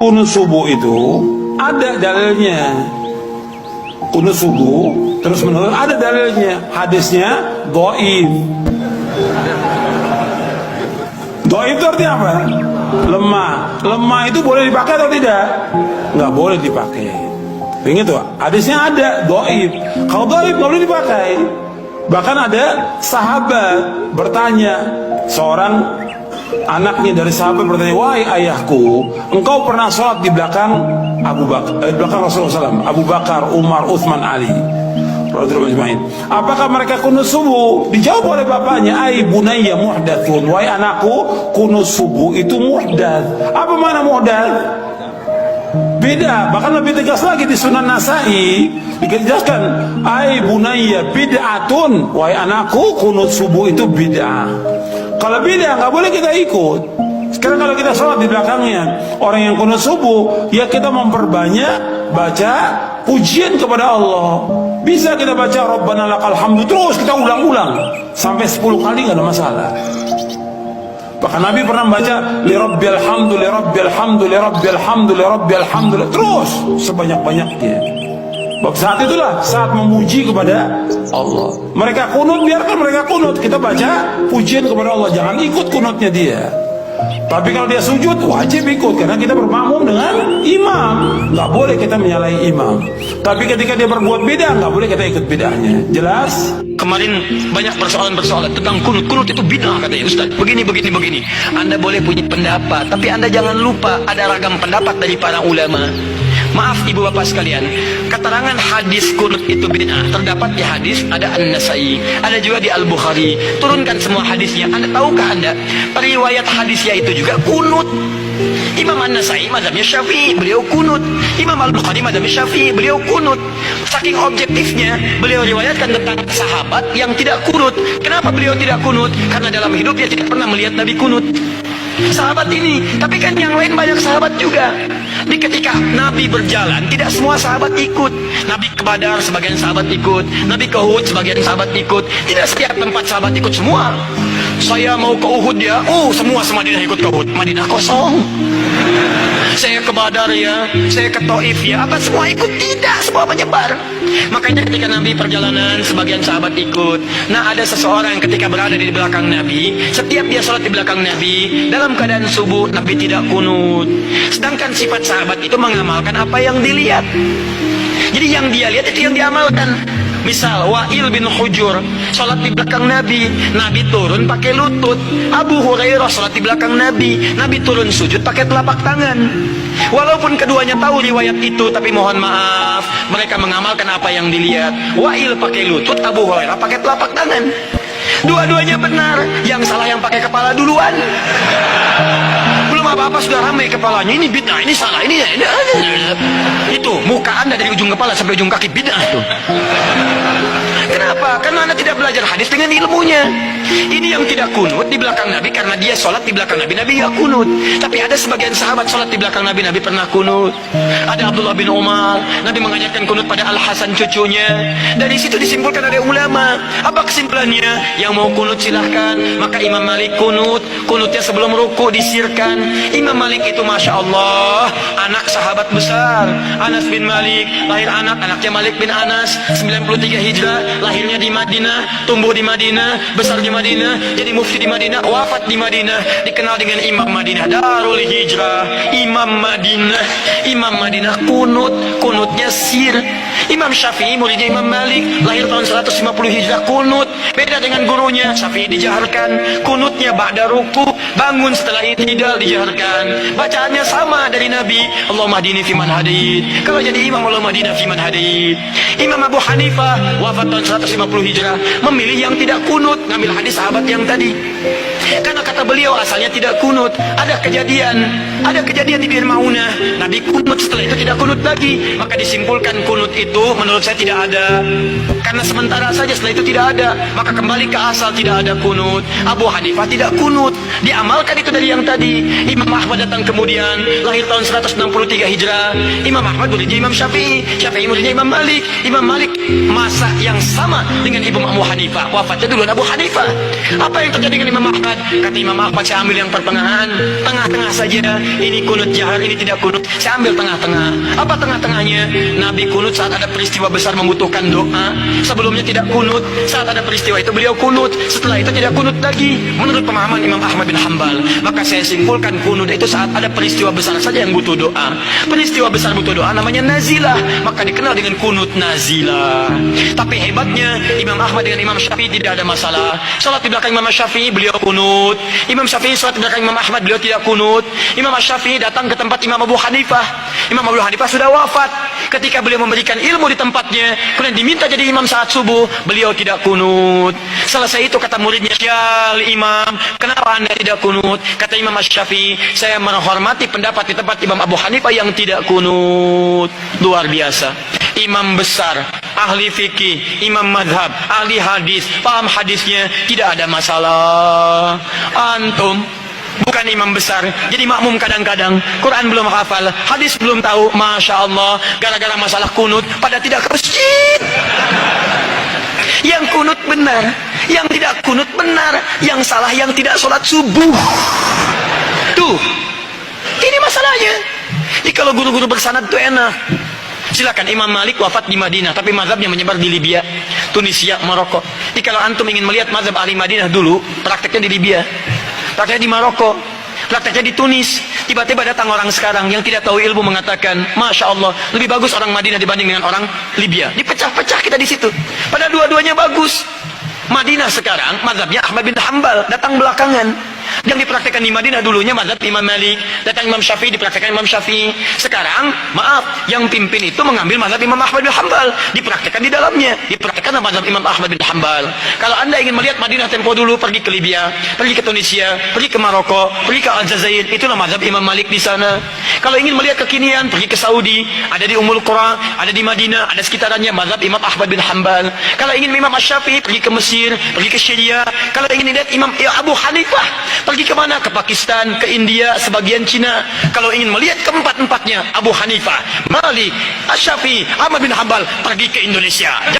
Kunut subuh itu ada dalilnya. Kunut subuh terus menerus ada dalilnya. Hadisnya dhaif. Dhaif itu artinya apa? Lemah. Lemah itu boleh dipakai atau tidak? Nggak boleh dipakai. Ingat tuh, hadisnya ada dhaif. Kalau dhaif nggak boleh dipakai. Bahkan ada sahabat bertanya, seorang anaknya dari sahabat bertanya, wahai ayahku, engkau pernah sholat di belakang Abu Bakar, di belakang Rasulullah SAW, Abu Bakar, Umar, Utsman, Ali, apakah mereka kunut subuh? Dijawab oleh bapaknya, ai bunayya muhdatsun, wahai anakku, kunut subuh itu muhdats. Apa mana muhdats? Beda, bahkan lebih tegas lagi di Sunan Nasai dijelaskan, ai bunayya bid'atun, wahai anakku, kunut subuh itu bid'ah. Kalau bid'ah nggak boleh kita ikut. Sekarang kalau kita sholat di belakangnya orang yang kunut subuh, ya kita memperbanyak baca pujian kepada Allah. Bisa kita baca Rabbana lakal hamdu terus kita ulang-ulang sampai 10 kali nggak ada masalah. Bahkan Nabi pernah baca li rabbil hamdu li rabbil hamdu li rabbil hamdu li rabbil hamdu terus sebanyak-banyaknya. Bab saat itulah saat memuji kepada Allah. Mereka kunut, biarkan mereka kunut, kita baca pujian kepada Allah, jangan ikut kunutnya dia. Tapi kalau dia sujud wajib ikut karena kita bermakmum dengan imam. Nggak boleh kita menyalahi imam. Tapi ketika dia berbuat beda nggak boleh kita ikut bedanya. Jelas? Kemarin banyak persoalan tentang kunut. Kunut itu bid'ah katanya Ustaz. Begini. Anda boleh punya pendapat, tapi Anda jangan lupa ada ragam pendapat dari para ulama. Maaf ibu bapak sekalian, keterangan hadis kunut itu bid'ah terdapat di hadis ada An-Nasai, ada juga di Al-Bukhari. Turunkan semua hadisnya. Anda tahukah Anda periwayat hadisnya itu juga kunut? Imam An-Nasai mazhabnya Syafi'i, beliau kunut. Imam Al-Bukhari mazhabnya Syafi'i, beliau kunut. Saking objektifnya, beliau riwayatkan tentang sahabat yang tidak kunut. Kenapa beliau tidak kunut? Karena dalam hidupnya tidak pernah melihat Nabi kunut. Sahabat ini, tapi kan yang lain banyak sahabat juga. Di ketika Nabi berjalan, tidak semua sahabat ikut. Nabi ke Badar, sebagian sahabat ikut. Nabi ke Uhud, sebagian sahabat ikut. Tidak setiap tempat sahabat ikut semua. Saya mau ke Uhud ya, semua Madinah ikut ke Uhud. Madinah kosong. Saya ke Badar ya, saya ke Taif ya, apa semua ikut? Tidak, semua menyebar. Makanya ketika Nabi perjalanan, sebagian sahabat ikut. Nah, ada seseorang ketika berada di belakang Nabi, setiap dia sholat di belakang Nabi, dalam keadaan subuh, Nabi tidak kunut. Sedangkan sifat sahabat itu mengamalkan apa yang dilihat. Jadi yang dia lihat itu yang diamalkan. Misal Wa'il bin Hujur sholat di belakang Nabi, Nabi turun pakai lutut. Abu Hurairah sholat di belakang Nabi, Nabi turun sujud pakai telapak tangan. Walaupun keduanya tahu riwayat itu, tapi mohon maaf, mereka mengamalkan apa yang dilihat. Wa'il pakai lutut, Abu Hurairah pakai telapak tangan. Dua-duanya benar, yang salah yang pakai kepala duluan. Belum apa-apa sudah ramai kepalanya, ini bid'ah, ini salah, ini itu muka Anda dari ujung kepala sampai ujung kaki bid'ah tuh. Kenapa? Karena Anda tidak belajar hadis dengan ilmunya. Ini yang tidak kunut di belakang Nabi karena dia sholat di belakang Nabi, Nabi tidak kunut. Tapi ada sebagian sahabat sholat di belakang Nabi, Nabi pernah kunut. Ada Abdullah bin Umar, Nabi mengajarkan kunut pada Al-Hasan cucunya. Dari situ disimpulkan oleh ulama. Apa kesimpulannya? Yang mau kunut silahkan. Maka Imam Malik kunut, kunutnya sebelum ruku disirkan. Imam Malik itu Masya Allah, anak sahabat besar. Anas bin Malik, lahir anaknya Malik bin Anas, 93 Hijrah, lahirnya di Madinah, tumbuh di Madinah, besar di Madinah, jadi mufti di Madinah, wafat di Madinah, dikenal dengan Imam Madinah, Darul Hijrah, Imam Madinah. Imam Madinah kunutnya sir. Imam Syafi'i muridnya Imam Malik, lahir tahun 150 Hijrah, kunut. Beda dengan gurunya, Syafi'i dijaharkan, kunutnya ba'da ruku, bangun setelah i'tidal dijaharkan. Bacaannya sama dari Nabi, Allahumma hdini fiman hadid. Kalau jadi imam, Allahumma hdina fiman hadid. Imam Abu Hanifah wafat tahun 150 Hijrah, memilih yang tidak kunut, ngambil hadis sahabat yang tadi. Karena kata beliau asalnya tidak kunut. Ada kejadian di Bir Maunah, Nabi kunut, setelah itu tidak kunut lagi. Maka disimpulkan kunut itu menurut saya tidak ada. Karena sementara saja, setelah itu tidak ada. Maka kembali ke asal, tidak ada kunut. Abu Hanifah tidak kunut, diamalkan itu dari yang tadi. Imam Ahmad datang kemudian, lahir tahun 163 Hijrah. Imam Ahmad muridnya Imam Syafi'i, Syafi'i muridnya Imam Malik. Imam Malik masa yang sama dengan Imam Abu Hanifah. Wafatnya duluan Abu Hanifah. Apa yang terjadi dengan Imam Ahmad? Kata Imam Ahmad, saya ambil yang pertengahan, tengah-tengah saja. Ini kunut jahar, ini tidak kunut. Saya ambil tengah-tengah. Apa tengah-tengahnya? Nabi kunut saat ada peristiwa besar membutuhkan doa. Sebelumnya tidak kunut. Saat ada peristiwa itu beliau kunut. Setelah itu tidak kunut lagi. Menurut pemahaman Imam Ahmad bin Hanbal. Maka saya simpulkan kunut itu saat ada peristiwa besar saja yang butuh doa. Peristiwa besar butuh doa namanya nazilah. Maka dikenal dengan kunut nazilah. Tapi hebatnya Imam Ahmad dengan Imam Syafi'i tidak ada masalah. Salat di belakang Imam Syafi'i beliau kunut. Imam Syafi'i salat di belakang Imam Ahmad beliau tidak kunut. Imam Syafi'i datang ke tempat Imam Abu Hanifah. Imam Abu Hanifah sudah wafat. Ketika beliau memberikan ilmu di tempatnya, kemudian diminta jadi imam saat subuh, beliau tidak kunut. Selesai itu kata muridnya, "Ya Imam, kenapa Anda tidak kunut?" Kata Imam Syafi'i, "Saya menghormati pendapat di tempat Imam Abu Hanifah yang tidak kunut." Luar biasa. Imam besar, ahli fikih, imam madhab, ahli hadis, paham hadisnya, tidak ada masalah. Antum bukan imam besar, jadi makmum kadang-kadang, Quran belum hafal, hadis belum tahu, Masya Allah, gara-gara masalah kunut, pada tidak ke masjid. Yang kunut benar, yang tidak kunut benar, yang salah yang tidak sholat subuh. Tuh, ini masalahnya. Jadi kalau guru-guru bersanad itu enak. Silakan, Imam Malik wafat di Madinah, tapi mazhabnya menyebar di Libya, Tunisia, Maroko. Jadi kalau antum ingin melihat mazhab ahli Madinah dulu, prakteknya di Libya, prakteknya di Maroko, prakteknya di Tunis. Tiba-tiba datang orang sekarang yang tidak tahu ilmu mengatakan, Masya Allah, lebih bagus orang Madinah dibanding dengan orang Libya. Dipecah-pecah kita di situ. Padahal dua-duanya bagus. Madinah sekarang mazhabnya Ahmad bin Hanbal, datang belakangan. Yang dipraktekkan di Madinah dulunya mazhab Imam Malik, datang Imam Syafi'i, dipraktekkan Imam Syafi'i. Sekarang, maaf, yang pimpin itu mengambil mazhab Imam Ahmad bin Hanbal, dipraktekkan di dalamnya, dipraktekkan mazhab Imam Ahmad bin Hanbal. Kalau Anda ingin melihat Madinah tempo dulu, pergi ke Libya, pergi ke Tunisia, pergi ke Maroko, pergi ke Aljazair, itulah mazhab Imam Malik di sana. Kalau ingin melihat kekinian, pergi ke Saudi, ada di Ummul Qura, ada di Madinah, ada sekitarannya mazhab Imam Ahmad bin Hanbal. Kalau ingin Imam Syafi'i, pergi ke Mesir, pergi ke Syria. Kalau ingin lihat Imam Abu Hanifah, pergi ke mana? Ke Pakistan, ke India, sebagian Cina. Kalau ingin melihat keempat-empatnya, Abu Hanifah, Malik, Syafi'i, Ahmad bin Hanbal, pergi ke Indonesia.